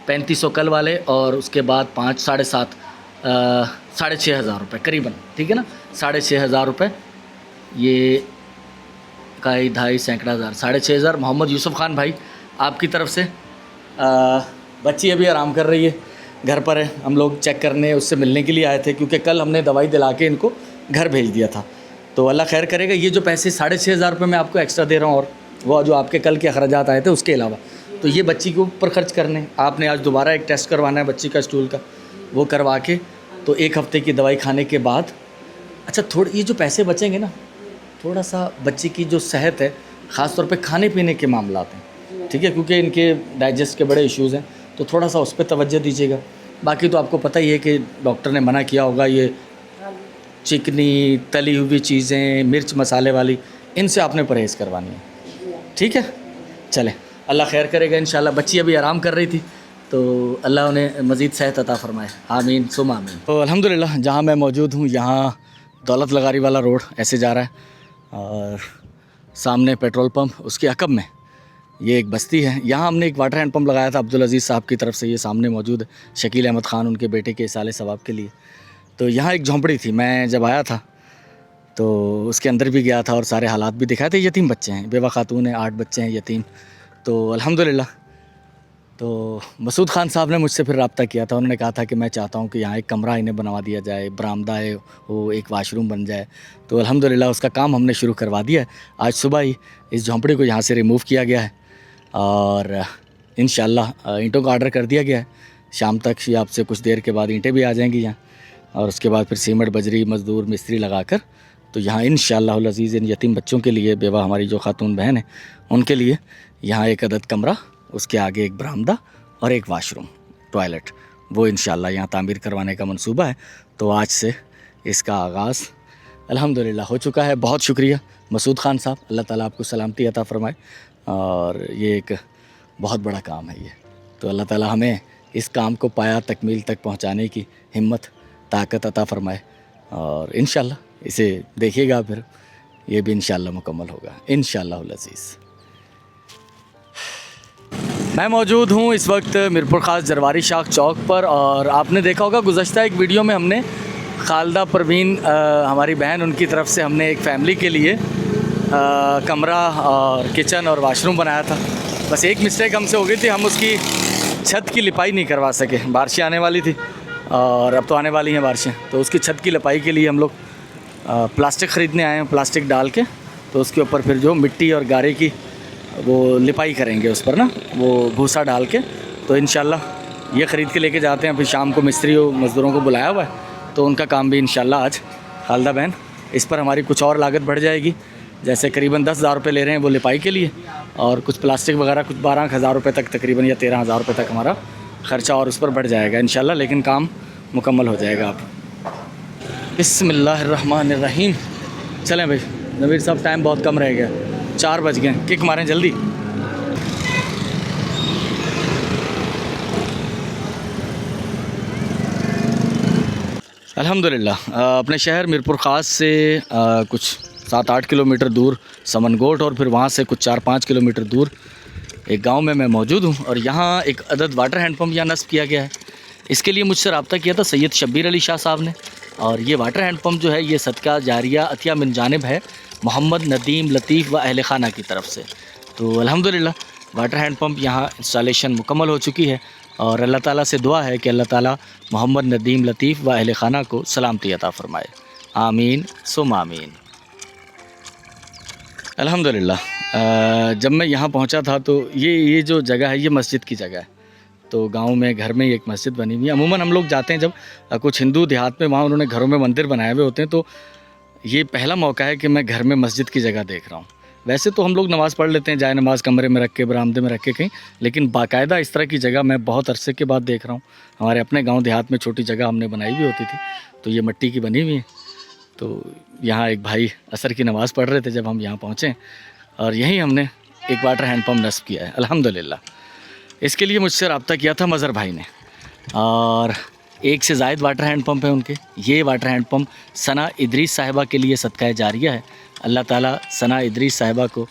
3500 कल वाले और उसके बाद 5-7.5 6,500 रुपये करीबन, ठीक है ना, 6,500 रुपये, ये 2.5 सैकड़ा हज़ार, 6,500। मोहम्मद यूसुफ़ खान भाई आपकी तरफ से। बच्ची अभी आराम कर रही है, घर पर है, हम लोग चेक करने उससे मिलने के लिए आए थे क्योंकि कल हमने दवाई दिला के इनको घर भेज दिया था। तो अल्लाह खैर करेगा। ये जो पैसे 6,500 रुपये मैं आपको एक्स्ट्रा दे रहा हूँ और वो जो आपके कल के अखराजात आए थे उसके अलावा, तो ये बच्ची के ऊपर खर्च करने। आपने आज दोबारा एक टेस्ट करवाना है बच्ची का स्टूल का, वो करवा के तो 1 हफ़्ते की दवाई खाने के बाद, अच्छा थोड़े ये जो पैसे बचेंगे ना, थोड़ा सा बच्ची की जो सेहत है, ख़ास तौर पे खाने पीने के मामलात हैं, ठीक है, क्योंकि इनके डाइजेस्ट के बड़े इश्यूज़ हैं, तो थोड़ा सा उस पर तवज्जो दीजिएगा। बाकी तो आपको पता ही है कि डॉक्टर ने मना किया होगा, ये चिकनी तली हुई चीज़ें, मिर्च मसाले वाली, इनसे आपने परहेज़ करवानी है, ठीक है। चलें, अल्लाह खैर करेगा इंशाल्लाह। बच्ची अभी आराम कर रही थी, तो अल्लाह उन्हें मज़ीद सेहत अता फ़रमाए, आमीन सुम आमीन। तो अल्हम्दुलिल्लाह जहाँ मैं मौजूद हूँ, यहाँ दौलत लगारी वाला रोड ऐसे जा रहा है और सामने पेट्रोल पंप, उसके अकब में ये एक बस्ती है। यहाँ हमने एक वाटर हैंड पंप लगाया था अब्दुल अज़ीज़ साहब की तरफ से, ये सामने मौजूद है, शकील अहमद ख़ान उनके बेटे के इसाले सवाब के लिए। तो यहाँ एक झोंपड़ी थी, मैं जब आया था तो उसके अंदर भी गया था और सारे हालात भी दिखाए थे। यतीम बच्चे हैं, बेवा खातून है, 8 बच्चे हैं यतीम। तो अल्हम्दुलिल्लाह, तो मसूद ख़ान साहब ने मुझसे फिर रब्ता किया था, उन्होंने कहा था कि मैं चाहता हूँ कि यहाँ एक कमरा इन्हें बनवा दिया जाए, बरामदा है वो, एक वाशरूम बन जाए। तो अल्हम्दुलिल्लाह उसका काम हमने शुरू करवा दिया है। आज सुबह ही इस झोंपड़ी को यहाँ से रिमूव किया गया है और इंशाअल्लाह ईंटों का ऑर्डर कर दिया गया है। शाम तक या आपसे कुछ देर के बाद ईंटें भी आ जाएंगी यहाँ, और उसके बाद फिर सीमेंट, बजरी, मज़दूर, मिस्त्री लगाकर तो यहाँ इंशाअल्लाहुल अज़ीज़ इन यतीम बच्चों के लिए, बेवा हमारी जो खातून बहन है उनके लिए यहाँ एक अदद कमरा, उसके आगे एक बरामदा और एक वाशरूम, टॉयलेट, वो इंशाअल्लाह यहाँ तामीर करवाने का मंसूबा है। तो आज से इसका आगाज़ अल्हम्दुलिल्लाह हो चुका है। बहुत शुक्रिया मसूद ख़ान साहब, अल्लाह ताला आपको सलामती अता फ़रमाए। और ये एक बहुत बड़ा काम है ये, तो अल्लाह ताला हमें इस काम को पाया तकमील तक पहुँचाने की हिम्मत, ताकत अता फ़रमाए और इंशाअल्लाह इसे देखिएगा, फिर ये भी इंशाअल्लाह मुकम्मल होगा इंशाअल्लाहुल अज़ीज़। मैं मौजूद हूँ इस वक्त मीरपुर ख़ास जरवारी शाख चौक पर, और आपने देखा होगा गुज़श्ता एक वीडियो में हमने खालदा परवीन हमारी बहन, उनकी तरफ से हमने एक फ़ैमिली के लिए कमरा और किचन और वाशरूम बनाया था। बस एक मिस्टेक हमसे हो गई थी, हम उसकी छत की लिपाई नहीं करवा सके। बारिशें आने वाली थी और अब तो आने वाली हैं बारिशें, तो उसकी छत की लिपाई के लिए हम लोग प्लास्टिक ख़रीदने आए हैं, प्लास्टिक डाल के तो उसके ऊपर फिर जो मिट्टी और गारे की वो लिपाई करेंगे उस पर ना, वो भूसा डाल के। तो इंशाल्लाह ये ख़रीद के लेके जाते हैं। फिर शाम को मिस्त्री और मज़दूरों को बुलाया हुआ है, तो उनका काम भी इंशाल्लाह आज खालदा बहन, इस पर हमारी कुछ और लागत बढ़ जाएगी। जैसे करीबन 10,000 रुपये ले रहे हैं वो लिपाई के लिए, और कुछ प्लास्टिक वगैरह कुछ 12,000 रुपये तक तकरीबन, या 13,000 रुपये तक हमारा ख़र्चा और उस पर बढ़ जाएगा इंशाल्लाह, लेकिन काम मुकम्मल हो जाएगा। आप बिस्मिल्लाहिर्रहमानिर्रहीम। चलें भाई नवीर साहब, टाइम बहुत कम रह गया, 4 बज गए, किक मारें जल्दी। अल्हम्दुलिल्लाह अपने शहर मीरपुर ख़ास से कुछ 7-8 किलोमीटर दूर समनगोट, और फिर वहाँ से कुछ 4-5 किलोमीटर दूर एक गांव में मैं मौजूद हूँ, और यहाँ एक अदद वाटर हैंड पम्प यहाँ नस्ब किया गया है। इसके लिए मुझसे रब्ता किया था सैयद शब्बीर अली शाह साहब ने, और ये वाटर हैंड पम्प जो है ये सदका जारिया अतिया मिन जानिब है मोहम्मद नदीम लतीफ़ व अहल खाना की तरफ से। तो अल्हम्दुलिल्लाह वाटर हैंड पम्प यहाँ इंस्टॉलेशन मुकम्मल हो चुकी है, और अल्लाह ताला से दुआ है कि अल्लाह ताला मोहम्मद नदीम लतीफ़ व अहल खाना को सलामती अता फ़रमाए, आमीन सुम आमीन। अल्हम्दुलिल्लाह जब मैं यहाँ पहुँचा था तो ये जो जगह है ये मस्जिद की जगह है। तो गांव में घर में ही एक मस्जिद बनी हुई है। अमूमन हम लोग जाते हैं जब कुछ हिंदू देहात में, वहाँ उन्होंने घरों में मंदिर बनाए हुए होते हैं, तो ये पहला मौका है कि मैं घर में मस्जिद की जगह देख रहा हूँ। वैसे तो हम लोग नमाज़ पढ़ लेते हैं, जाए नमाज कमरे में रख के, बरामदे में रख के कहीं, लेकिन बाकायदा इस तरह की जगह मैं बहुत अरसे के बाद देख रहा हूँ। हमारे अपने गाँव देहात में छोटी जगह हमने बनाई हुई होती थी, तो ये मिट्टी की बनी हुई है। तो यहाँ एक भाई असर की नमाज़ पढ़ रहे थे जब हम यहाँ पहुँचे, और यहीं हमने एक वाटर हैंड पम्प नस्ब किया है अल्हम्दुलिल्लाह। इसके लिए मुझसे रब्ता किया था मज़हर भाई ने, और एक से ज़ायद वाटर हैंड पम्प है उनके। ये वाटर हैंड पम्प सना इदरीस साहिबा के लिए सदका जारिया है। अल्लाह ताला सना इदरीस साहिबा को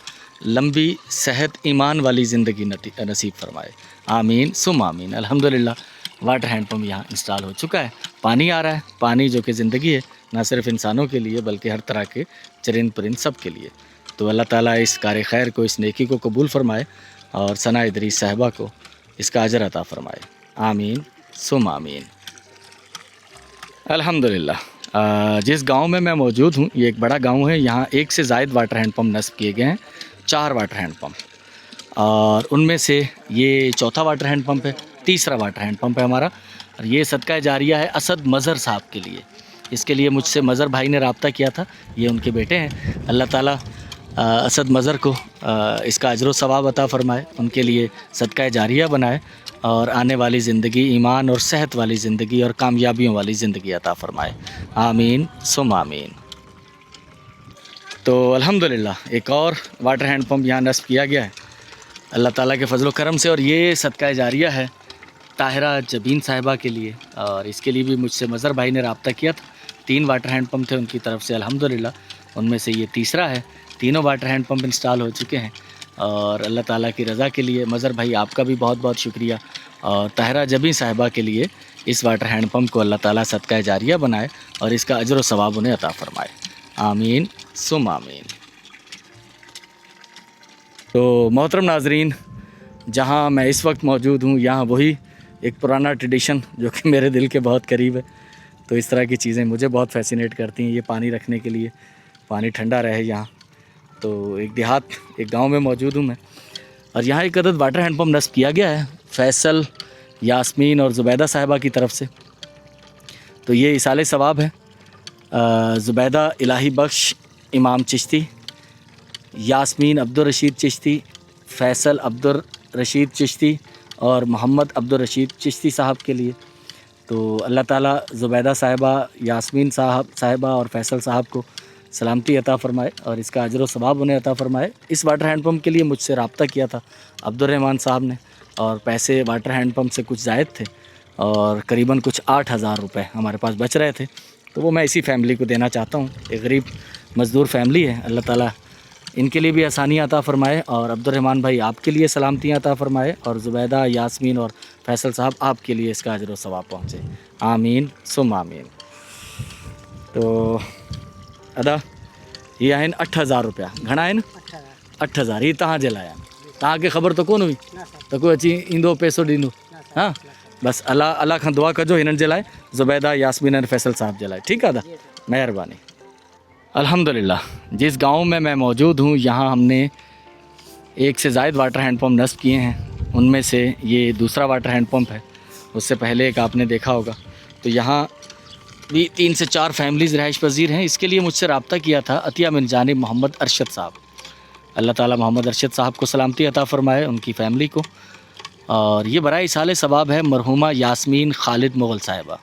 लंबी सेहत ईमान वाली ज़िंदगी नसीब फरमाए, आमीन सुम आमीन। अल्हम्दुलिल्लाह वाटर हैंड पम्प यहाँ इंस्टॉल हो चुका है। पानी आ रहा है, पानी जो कि ज़िंदगी है, ना सिर्फ इंसानों के लिए बल्कि हर तरह के चरिंद परिंद सब के लिए। तो अल्लाह ताला इस कार खैर को, इस नेकी को कबूल फरमाए और सना इदरीस साहिबा को इसका अजर अता फरमाए, आमीन सुम आमीन। अल्हम्दुलिल्लाह जिस गांव में मैं मौजूद हूँ, ये एक बड़ा गांव है। यहाँ एक से ज़ायद वाटर हैंड पम्प नस्ब किए गए हैं, 4 वाटर हैंड पम्प, और उनमें से ये चौथा वाटर हैंड पम्प है, तीसरा वाटर हैंड पम्प है हमारा। और ये सदका जारिया है असद मज़हर साहब के लिए। इसके लिए मुझसे मज़हर भाई ने रब्ता किया था, ये उनके बेटे हैं। अल्लाह ताला असद मज़हर को इसका अजर व सवाब अता फ़रमाए, उनके लिए सदका जारिया बनाए और आने वाली ज़िंदगी ईमान और सेहत वाली ज़िंदगी और कामयाबियों वाली ज़िंदगी अता फ़रमाए, आमीन सुम आमीन। तो अल्हम्दुलिल्लाह एक और वाटर हैंड पम्प यहाँ नस्ब किया गया है अल्लाह ताला के फजल करम से, और ये सदका जारिया है ताहिरा जबीन साहिबा के लिए। और इसके लिए भी मुझसे मज़हर भाई ने रब्ता किया था। 3 वाटर हैंड पम्प थे उनकी तरफ से, अल्हम्दुलिल्लाह उनमें से ये तीसरा है। तीनों वाटर हैंड पम्प इंस्टॉल हो चुके हैं, और अल्लाह ताला की रज़ा के लिए मज़हर भाई आपका भी बहुत बहुत शुक्रिया, और ताहिरा जबीन साहिबा के लिए इस वाटर हैंड पम्प को अल्लाह ताला सदका जारिया बनाए और इसका अजर व सवाब उन्हें अता फ़रमाए, आमीन सुम आमीन। तो मोहतरम नाज़रीन, जहाँ मैं इस वक्त मौजूद हूँ, यहाँ वही एक पुराना ट्रेडिशन जो कि मेरे दिल के बहुत करीब है। तो इस तरह की चीज़ें मुझे बहुत फैसिनेट करती हैं। ये पानी रखने के लिए, पानी ठंडा रहे यहाँ। तो एक देहात, एक गांव में मौजूद हूँ मैं, और यहाँ एक अदद वाटर हैंड पम्प नस्ब किया गया है फैसल, यास्मीन और ज़ुबैदा साहिबा की तरफ से। तो ये इसाले सवाब है। ज़ुबैदा इलाही बख्श इमाम चिश्ती, यास्मीन अब्दुल रशीद चिश्ती, फैसल अब्दुल रशीद चिश्ती और मोहम्मद अब्दुल रशीद चिश्ती साहब के लिए। तो अल्लाह ताला ज़ुबैदा साहिबा, यास्मीन साहिबा और फैसल साहब को सलामती अता फ़रमाए और इसका अजर व सवाब उन्हें अता फ़रमाए। इस वाटर हैंड पम्प के लिए मुझसे रब्ता किया था अब्दुर्रहमान साहब ने, और पैसे वाटर हैंड पम्प से कुछ ज़ायद थे और करीबन कुछ 8,000 रुपये हमारे पास बच रहे थे। तो वो मैं इसी फैमिली को देना चाहता हूँ। एक गरीब मज़दूर फैमिली है, अल्लाह ताला इनके लिए भी आसानियाँ अता फ़रमाए, और अब्दुर्रहमान भाई आपके लिए सलामतियाँ अता फ़रमाए, और ज़ुबैदा, यास्मीन और फैसल साहब आपके लिए इसका अजर व सवाब पहुँचे, आमीन सुम आमीन। तो अदा ये आहिनि 8,000 रुपया, घणा आहिनि 8,000। ये तव्हां जे लाइ आहिनि, तव्हांखे ख़बर त कोन हुई त कोई अची ईंदो पैसो ॾींदो। हाँ बस अल्लाह खां दुआ कजो हिननि जे लाइ, ज़ुबैदा, यास्मीन और फैसल साहब जे लाइ, ठीकु आहे अदा, महिरबानी। अल्हम्दुलिल्लाह जिस गांव में मैं मौजूद हूँ, यहाँ हमने एक से ज़ायद वाटर हैंड पम्प नस्ब किए हैं। उनमें से ये दूसरा वाटर हैंड पम्प है, उससे पहले एक आपने देखा होगा। तो यहाँ भी 3 से 4 फैमिलीज़ रहाइश पजीर हैं। इसके लिए मुझसे रब्ता किया था अतिया मिन जानिब मोहम्मद अरशद साहब। अल्लाह ताला मोहम्मद अरशद साहब को सलामती अता फ़रमाए, उनकी फ़ैमिली को। और ये बराए इसाले सवाब है मरहुमा यास्मीन खालिद मुग़ल साहिबा।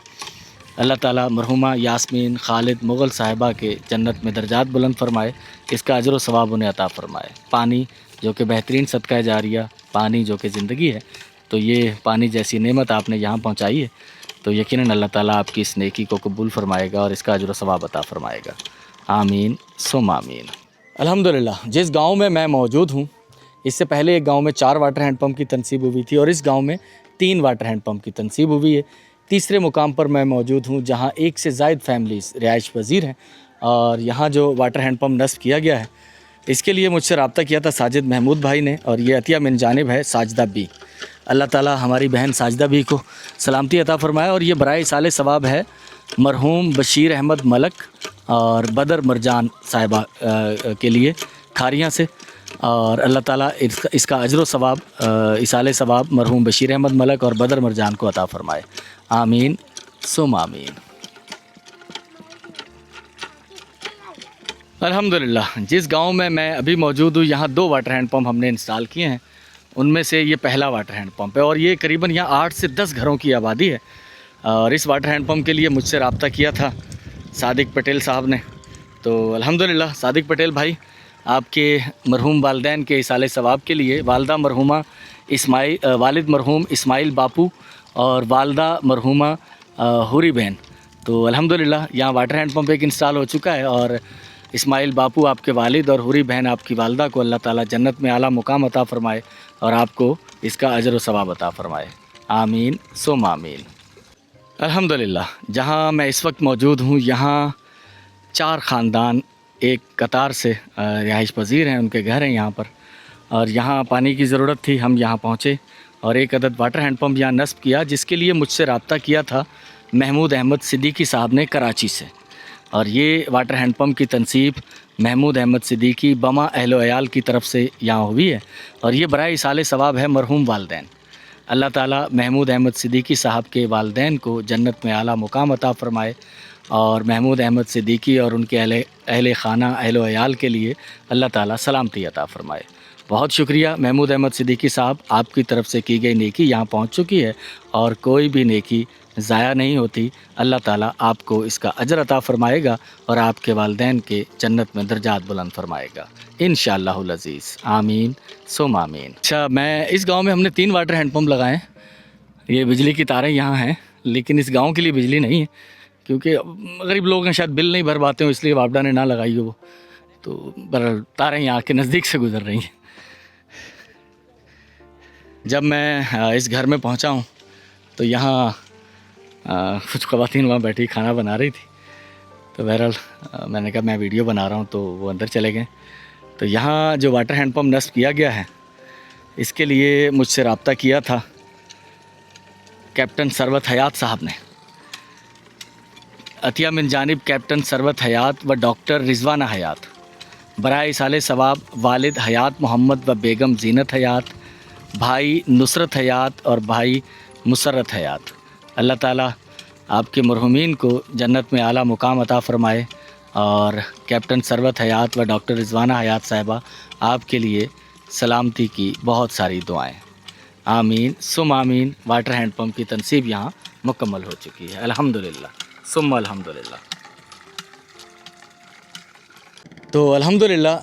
अल्लाह ताला मरहुमा यास्मीन खालिद मुग़ल साहिबा के जन्नत में दर्जात बुलंद फरमाए, इसका अजर व सवाब उन्हें अता फ़रमाए। पानी जो कि बेहतरीन सदका जारिया, पानी जो कि ज़िंदगी है, तो ये पानी जैसी नेमत आपने यहाँ पहुँचाई है, तो यकीनन अल्लाह ताला आपकी इस नेकी को कबूल फरमाएगा और इसका अजर व सवाब अता फ़रमाएगा, आमीन सुम आमीन। अल्हम्दुलिल्लाह जिस गांव में मैं मौजूद हूँ, इससे पहले एक गांव में 4 वाटर हैंड पम्प की तनसीब हुई थी, और इस गांव में 3 वाटर हैंड पम्प की तनसीब हुई है। तीसरे मुकाम पर मैं मौजूद हूँ, जहाँ एक से ज़ायद फैमिलीज़ रिहाइश पजीर हैं, और यहाँ जो वाटर हैंड पम्प नस्ब किया गया है, इसके लिए मुझसे रब्ता किया था साजिद महमूद भाई ने, और ये अतिया मिन जानिब है साजिदा बी। अल्लाह ताला हमारी बहन साजिदा बी को सलामती अता फ़रमाए, और ये बराए साले सवाब है मरहूम बशीर अहमद मलक और बदर मरजान साहिबा के लिए खारियाँ से। और अल्लाह ताला इसका अजर व सवाब, इसाले सवाब मरहूम बशीर अहमद मलक और बदर मरजान को अता फ़रमाए, आमीन सुम आमीन। अल्हम्दुलिल्लाह जिस गांव में मैं अभी मौजूद हूँ, यहाँ 2 वाटर हैंड पम्प हमने इंस्टॉल किए हैं। उनमें से ये पहला वाटर हैंड पम्प है, और ये करीबन यहाँ 8 से 10 घरों की आबादी है। और इस वाटर हैंड पम्प के लिए मुझसे रब्ता किया था सादिक पटेल साहब ने। तो अल्हम्दुलिल्लाह सादिक पटेल भाई आपके मरहूम वालदैन के इसाले सवाब के लिए वालदा मरहूमा वालिद मरहूम इस्माइल बापू और वालदा मरहूमा हुरी बहन। तो अल्हम्दुलिल्लाह यहाँ वाटर हैंड पंप एक इंस्टॉल हो चुका है और इस्माइल बापू आपके वालिद और हुरी बहन आपकी वालदा को अल्लाह ताला जन्नत में आला मुकाम अता फ़रमाए और आपको इसका अजर व सवाब अता फ़रमाए। आमीन सुम आमीन। अल्हम्दुलिल्लाह जहाँ मैं इस वक्त मौजूद हूँ यहाँ 4 ख़ानदान एक कतार से रिहाइश पज़ीर हैं, उनके घर हैं यहाँ पर और यहाँ पानी की ज़रूरत थी। हम यहाँ पहुँचे और एक अदद वाटर हैंड पंप यहाँ नस्ब किया, जिसके लिए मुझसे रब्ता किया था महमूद अहमद सिद्दीकी साहब ने कराची से। और ये वाटर हैंड पंप की तनसीब महमूद अहमद सिद्दीकी बमा अहलो अयाल की तरफ से यहाँ हुई है और ये बराए इसाले सवाब है मरहूम वालदैन। अल्लाह ताला महमूद अहमद सिद्दीकी साहब के वालदैन को जन्नत में आला मुकाम अता फ़रमाए और महमूद अहमद सिद्दीकी और उनके अहले ख़ाना अहलो अयाल के लिए अल्लाह ताला सलामती अता फ़रमाए। बहुत शुक्रिया महमूद अहमद सिद्दीकी साहब, आपकी तरफ से की गई नेकी यहाँ पहुँच चुकी है और कोई भी नेकी ज़ाया नहीं होती। अल्लाह ताला आपको इसका अजर अता फ़रमाएगा और आपके वालदैन के जन्नत में दर्जात बुलंद फ़रमाएगा इंशाअल्लाहुल अज़ीज़। आमीन सुम आमीन। अच्छा, मैं इस गांव में हमने 3 वाटर हैंड पंप लगाए हैं। ये बिजली की तारें यहाँ हैं लेकिन इस गांव के लिए बिजली नहीं है क्योंकि गरीब लोग हैं, शायद बिल नहीं भर पाते हो इसलिए वापडा ने ना लगाई हो वो, तो बहरहाल तारें यहाँ के नज़दीक से गुज़र रही हैं। जब मैं इस घर में पहुँचा हूँ तो यहाँ कुछ ख़वातीन वहाँ बैठी खाना बना रही थी, तो बहरहाल मैंने कहा मैं वीडियो बना रहा हूँ, तो वो अंदर चले गए। तो यहाँ जो वाटर हैंड पंप नस्ब किया गया है इसके लिए मुझसे रब्ता किया था कैप्टन सरवत हयात साहब ने। अतिया मिन जानिब कैप्टन सरवत हयात व डॉक्टर रिजवाना हयात बराए इसाले सवाब वालिद हयात मोहम्मद व बेगम जीनत हयात, भाई नुसरत हयात और भाई मुसरत हयात। अल्लाह ताला आपके मरहूमीन को जन्नत में आला मुकाम अता फ़रमाए और कैप्टन सरवत हयात व डॉक्टर रिजवाना हयात साहिबा आपके लिए सलामती की बहुत सारी दुआएं। आमीन सुम आमीन। वाटर हैंड पंप की तनसीब यहाँ मुकम्मल हो चुकी है अल्हम्दुलिल्लाह सुम अल्हम्दुलिल्लाह। तो अल्हम्दुलिल्लाह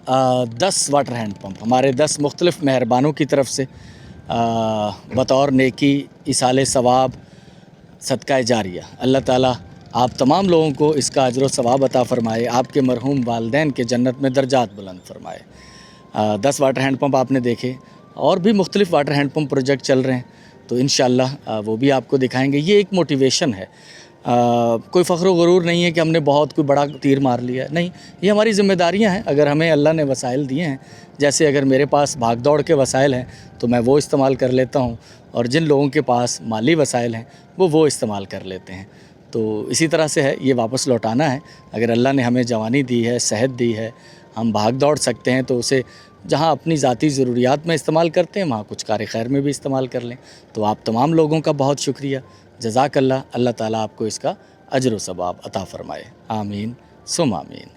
10 वाटर हैंड पंप हमारे 10 मुख्तलिफ़ मेहरबानों की तरफ से बतौर नेकी इसाले सवाब सदका जारिया अल्लाह ताला आप तमाम लोगों को इसका अजर व सवाब अता फ़रमाए, आपके मरहूम वालदैन के जन्नत में दर्जात बुलंद फ़रमाए। 10 वाटर हैंड पंप आपने देखे और भी मुख्तलिफ़ वाटर हैंड पंप प्रोजेक्ट चल रहे हैं, तो इंशाअल्लाह वो भी आपको दिखाएंगे। ये एक मोटिवेशन है, कोई फ़ख्र गुरूर नहीं है कि हमने बहुत कोई बड़ा तीर मार लिया है, नहीं, ये हमारी ज़िम्मेदारियां हैं। अगर हमें अल्लाह ने वसाइल दिए हैं, जैसे अगर मेरे पास भाग दौड़ के वसाइल हैं तो मैं वो इस्तेमाल कर लेता हूँ और जिन लोगों के पास माली वसाइल हैं वो इस्तेमाल कर लेते हैं। तो इसी तरह से है, ये वापस लौटाना है। अगर अल्लाह ने हमें जवानी दी है, सेहत दी है, हम भाग दौड़ सकते हैं, तो उसे जहाँ अपनी ज़ाती ज़रूरियात में इस्तेमाल करते हैं वहाँ कुछ कार खैर में भी इस्तेमाल कर लें। तो आप तमाम लोगों का बहुत शुक्रिया, जज़ाकल्लाह। अल्लाह ताला आपको इसका अजर व सवाब अता फ़रमाए। आमीन सुम आमीन।